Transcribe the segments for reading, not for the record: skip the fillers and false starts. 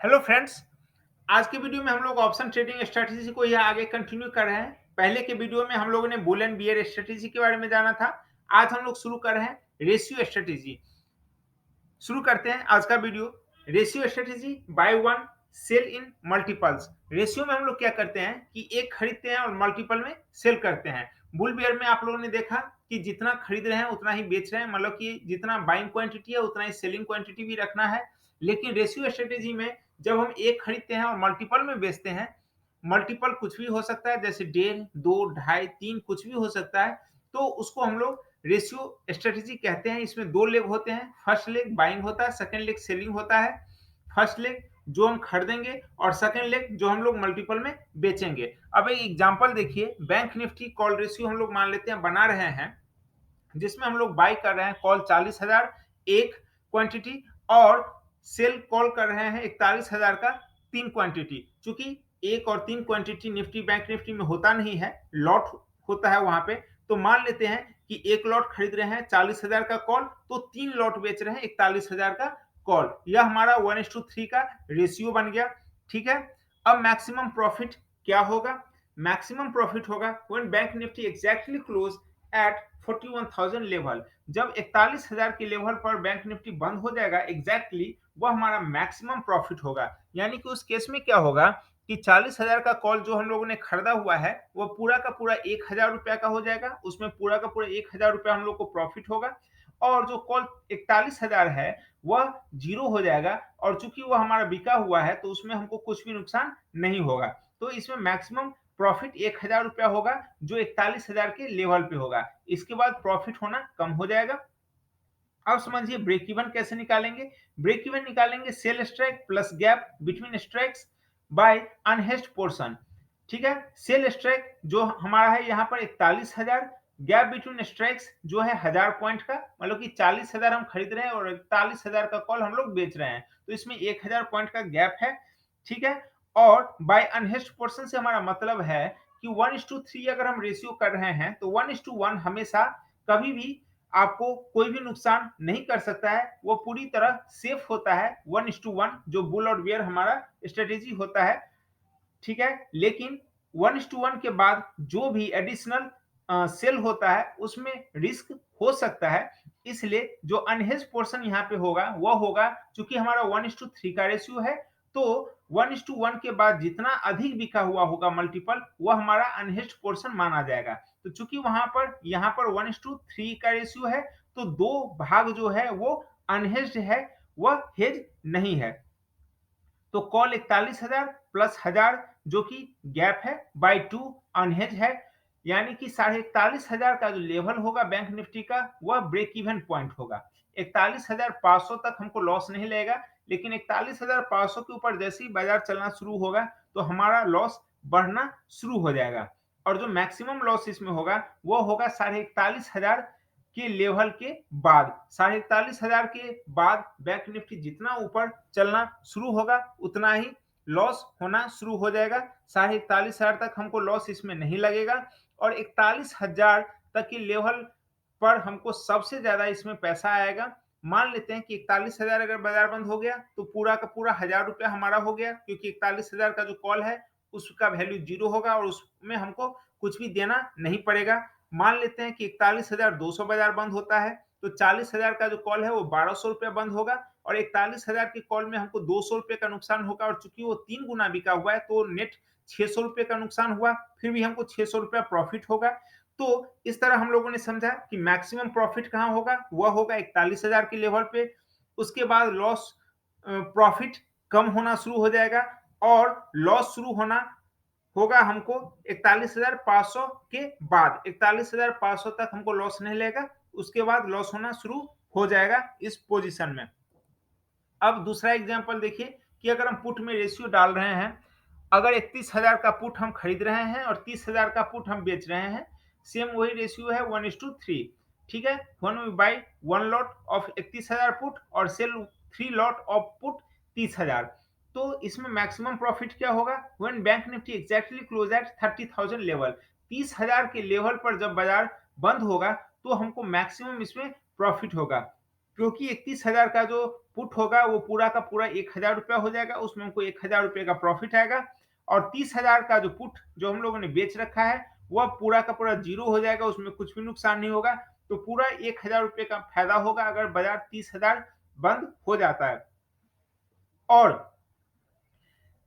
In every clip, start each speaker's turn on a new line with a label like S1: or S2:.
S1: Hello friends. आज के video में हम लोग ऑप्शन ट्रेडिंग स्ट्रेटजी को यहाँ आगे कंटिन्यू कर रहे हैं। पहले के वीडियो में हम लोगों ने बुल एंड बियर स्ट्रेटजी के बारे में जाना था। आज हम लोग शुरू कर रहे हैं रेशियो स्ट्रेटजी। शुरू करते हैं आज का वीडियो। Ratio strategy buy one sell in multiples. Ratio में हम लोग क्या करते हैं कि एक खरीदते हैं और मल्टीपल में सेल करते हैं। बुल बियर में आप लोगों ने देखा कि जितना खरीद रहे हैं उतना ही बेच रहे हैं, मतलब कि जितना बाइंग क्वांटिटी है उतना ही सेलिंग क्वांटिटी भी रखना है। लेकिन रेशियो स्ट्रेटजी में जब हम एक खरीदते हैं और मल्टीपल में बेचते हैं, मल्टीपल कुछ भी हो सकता है, जैसे 1.5, 2, ढाई, 3 कुछ भी हो सकता है, तो उसको हम लोग रेशियो स्ट्रेटजी कहते हैं। इसमें 2 लेग होते हैं। फर्स्ट लेग बाइंग होता है, सेकंड लेग सेलिंग होता है। फर्स्ट लेग जो हम खरीदेंगे और सेकंड लेग जो हम लोग मल्टीपल में बेचेंगे। अब एक एग्जांपल देखिए, बैंक निफ्टी कॉल रेशियो हम लोग मान लेते हैं बना रहे हैं, जिसमें हम लोग बाय कर रहे हैं कॉल 40,000 एक क्वांटिटी और सेल कॉल कर रहे हैं 41,000 का 3 क्वांटिटी। चूंकि एक और 3 क्वांटिटी निफ्टी बैंक निफ्टी में होता नहीं है, लॉट होता है वहां पे, तो मान लेते हैं कि एक लॉट खरीद रहे हैं 40,000 का कॉल, तो 3 लॉट बेच रहे हैं 41,000 का कॉल। यह हमारा 1:3 का रेशियो बन गया। ठीक है। अब मैक्सिमम प्रॉफिट क्या होगा? मैक्सिमम प्रॉफिट होगा when Bank Nifty exactly close eight 41,000 level. जब 41,000 के लेवल पर बैंक निफ्टी बंद हो जाएगा एग्जैक्टली, वह हमारा मैक्सिमम प्रॉफिट होगा। यानी कि उस केस में क्या होगा कि 40,000 का कॉल जो हम लोगों ने खरीदा हुआ है वो पूरा का पूरा 1,000 रुपया का हो जाएगा। उसमें पूरा का पूरा 1,000 रुपया हम लोग को प्रॉफिट होगा। और जो कॉल 41,000 है वह जीरो हो जाएगा, और चूंकि वह हमारा बिका हुआ है तो उसमें हमको कुछ भी नुकसान नहीं होगा। तो इसमें मैक्सिमम प्रॉफिट 1,000 रुपया होगा जो 41,000 के लेवल पे होगा। इसके बाद प्रॉफिट होना कम हो जाएगा। अब समझिए ब्रेक इवन कैसे निकालेंगे। ब्रेक इवन निकालेंगे sell strike plus gap between strikes by unhedged portion. ठीक है। सेल स्ट्राइक जो हमारा है यहाँ पर 41,000, गैप बिटवीन स्ट्राइक्स जो है 1,000 पॉइंट का, मतलब कि 40,000 हम खरीद रहे हैं और 41,000 का कॉल हम लोग बेच रहे हैं, तो इसमें 1,000 पॉइंट का गैप है। ठीक है। और बाय अनहेज्ड पोर्शन से हमारा मतलब है कि 1:3 अगर हम रेशियो कर रहे हैं तो 1:1 हमेशा कभी भी आपको कोई भी नुकसान नहीं कर सकता है। वो पूरी तरह सेफ होता है 1:1 जो बुल और बियर हमारा स्ट्रेटेजी होता है। ठीक है। लेकिन 1:1 के बाद जो भी एडिशनल सेल होता है उसमें रिस्क हो सकता है। इसलिए जो अनहेज पोर्शन यहाँ पे होगा वह होगा, चूंकि हमारा 1:3 का रेशियो है, तो 1:1 के बाद जितना अधिक बिका हुआ होगा मल्टीपल वह हमारा अनहेज्ड पोर्शन माना जाएगा। तो चूंकि वहां पर यहाँ पर 1:3 का रेशियो है, तो 2 भाग जो है वो अनहेज्ड है, वह हेज नहीं है। तो कॉल 41,000 प्लस 1,000 जो कि गैप है बाय 2 अनहेज है। यानी कि 41,500 का जो लेवल होगा बैंक निफ्टी का वह ब्रेक इवन पॉइंट होगा। 41,500 तक हमको लॉस नहीं लगेगा, लेकिन 41,500 के ऊपर जैसे ही बाजार चलना शुरू होगा तो हमारा लॉस बढ़ना शुरू हो जाएगा। और जो मैक्सिमम लॉस इसमें होगा वो होगा 41,500 के लेवल के बाद। 41,500 के बाद बैंक निफ्टी जितना ऊपर चलना शुरू होगा उतना ही लॉस होना शुरू हो जाएगा। 41,500 तक हमको लॉस इसमें नहीं लगेगा, और 41,000 तक के लेवल पर हमको सबसे ज्यादा इसमें पैसा आएगा। मान लेते हैं कि 41,000 अगर बाजार बंद हो गया तो पूरा का पूरा 1,000 रुपया हमारा हो गया, क्योंकि 41,000 का जो कॉल है उसका वैल्यू जीरो होगा और उसमें हमको कुछ भी देना नहीं पड़ेगा। मान लेते हैं कि 41,200 बाजार बंद होता है, तो 40,000 का जो कॉल है वो 1,200 रुपया बंद होगा, और 41,000 के कॉल में हमको 200 रुपये का नुकसान होगा, और चूंकि वो 3 गुना बिका हुआ है तो नेट 600 रुपये का नुकसान हुआ, फिर भी हमको 600 रुपया प्रॉफिट होगा। तो इस तरह हम लोगों ने समझा कि मैक्सिमम प्रॉफिट कहाँ होगा, वह होगा 41,000 के लेवल पे। उसके बाद लॉस प्रॉफिट कम होना शुरू हो जाएगा, और लॉस शुरू होना होगा हमको 41,500 के बाद। 41,500 तक हमको लॉस नहीं लगेगा, उसके बाद लॉस होना शुरू हो जाएगा इस पोजीशन में। अब दूसरा एग्जांपल देखिए कि अगर हम पुट में रेशियो डाल रहे हैं, अगर 31,000 का पुट हम खरीद रहे हैं और 30,000 का पुट हम बेच रहे हैं, सेम वही रेशियो है 1:3। ठीक है। One we buy 1 lot of 31,000 put और सेल 3 लॉट ऑफ पुट 30,000। तो इसमें मैक्सिमम प्रॉफिट क्या होगा when Bank Nifty exactly close at 30,000 level. 30,000 के लेवल पर जब बाजार बंद होगा तो हमको मैक्सिमम इसमें प्रॉफिट होगा। क्योंकि 31,000 का जो पुट होगा वो पूरा का पूरा 1,000 रुपया हो जाएगा, उसमें हमको 1,000 रुपए का प्रॉफिट आएगा और 30,000 का जो पुट जो हम लोगों ने बेच रखा है, वह पूरा का पूरा ज़ीरो हो जाएगा, उसमें कुछ भी नुकसान नहीं होगा। तो पूरा 1,000 रुपए का फायदा होगा अगर बाजार 30,000 बंद हो जाता है। और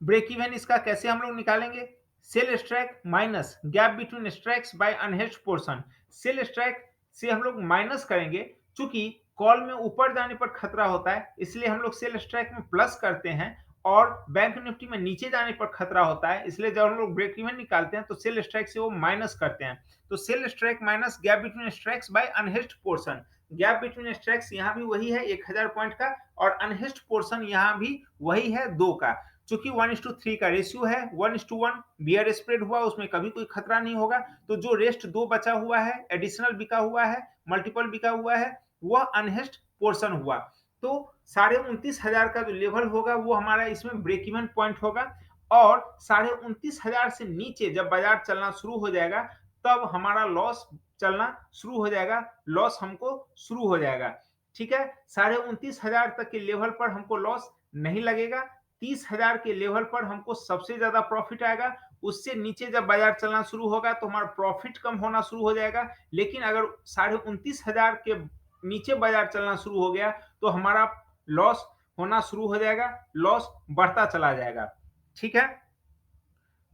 S1: ब्रेक इवन इसका कैसे हम लोग निकालेंगे? Sell strike minus gap between strikes by unhedged portion. Sell strike से हम लोग माइनस करेंगे, चूंकि कॉल में ऊपर जाने पर खतरा होता है, इसलिए हम लोग सेल स्ट्राइक में प्लस करते हैं और बैंक निफ्टी में नीचे जाने पर खतरा होता है, इसलिए जब हम लोग ब्रेक इवन निकालते हैं तो सेल स्ट्राइक से वो माइनस करते हैं। तो sell strike minus gap between strikes by unhedged portion. Gap between strikes यहाँ भी वही है 1,000 पॉइंट का और अनहेज्ड पोर्शन यहाँ भी वही है 2 का। चूंकि 1:3 का रेशियो है, 1:1 बियर स्प्रेड हुआ, उसमें कभी कोई खतरा नहीं होगा। तो जो रेस्ट 2 बचा हुआ है, एडिशनल बिका हुआ है, मल्टीपल बिका हुआ है, वह अनहेज्ड पोर्शन हुआ। तो 29,500 का जो लेवल होगा वो हमारा इसमें ब्रेक इवन पॉइंट होगा और 29,500 से नीचे जब बाजार चलना शुरू हो जाएगा तब हमारा लॉस चलना शुरू हो जाएगा, लॉस हमको शुरू हो जाएगा। ठीक है, 29,500 तक के लेवल पर हमको लॉस नहीं लगेगा। 30,000 के लेवल पर हमको सबसे ज्यादा प्रॉफिट आएगा। उससे नीचे जब बाजार चलना शुरू होगा तो हमारा प्रॉफिट कम होना शुरू हो जाएगा। लेकिन अगर 29,500 के नीचे बाजार चलना शुरू हो गया तो हमारा लॉस होना शुरू हो जाएगा, लॉस बढ़ता चला जाएगा। ठीक है,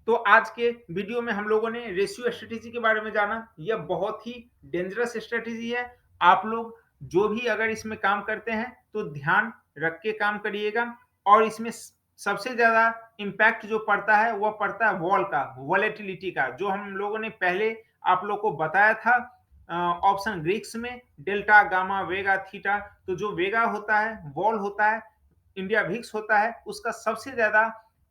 S1: तो आज के वीडियो में हम लोगों ने रेशियो स्ट्रेटेजी के बारे में जाना। यह बहुत ही डेंजरस स्ट्रेटेजी है। आप लोग जो भी अगर इसमें काम करते हैं तो ध्यान रख के काम करिएगा और इसमें सबसे ज्यादा इम्पैक्ट जो पड़ता है वह पड़ता है वॉल का, वॉलेटिलिटी का, जो हम लोगों ने पहले आप लोग को बताया था ऑप्शन ग्रीक्स में डेल्टा गामा वेगा थीटा। तो जो वेगा होता है, वॉल होता है, इंडिया विक्स होता है, उसका सबसे ज्यादा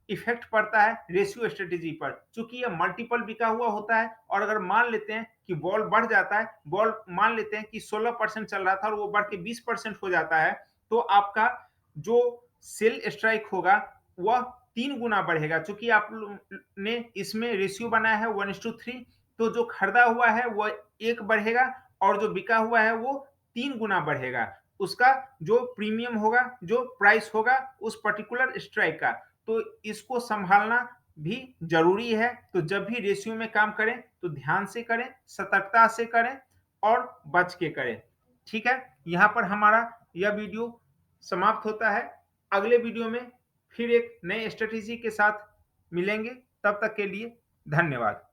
S1: इफेक्ट पड़ता है रेशियो स्ट्रेटेजी पर, क्योंकि ये मल्टीपल बिका हुआ होता है। और अगर मान लेते हैं कि वॉल बढ़ जाता है, वॉल मान लेते हैं कि 16% चल रहा था और वो बढ़ के 20% हो जाता है, तो आपका जो सेल स्ट्राइक होगा वह 3 गुना बढ़ेगा। चूंकि आप ने इसमें रेशियो बनाया है 1:3, तो जो खरीदा हुआ है वह 1 बढ़ेगा और जो बिका हुआ है वो 3 गुना बढ़ेगा। उसका जो प्रीमियम होगा, जो प्राइस होगा उस पर्टिकुलर स्ट्राइक का। तो इसको संभालना भी जरूरी है। तो जब भी रेशियो में काम करें तो ध्यान से करें, सतर्कता से करें और बच के करें। ठीक है, यहाँ पर हमारा यह वीडियो समाप्त होता है। अगले वीडियो में फिर एक नए स्ट्रेटेजी के साथ मिलेंगे। तब तक के लिए धन्यवाद।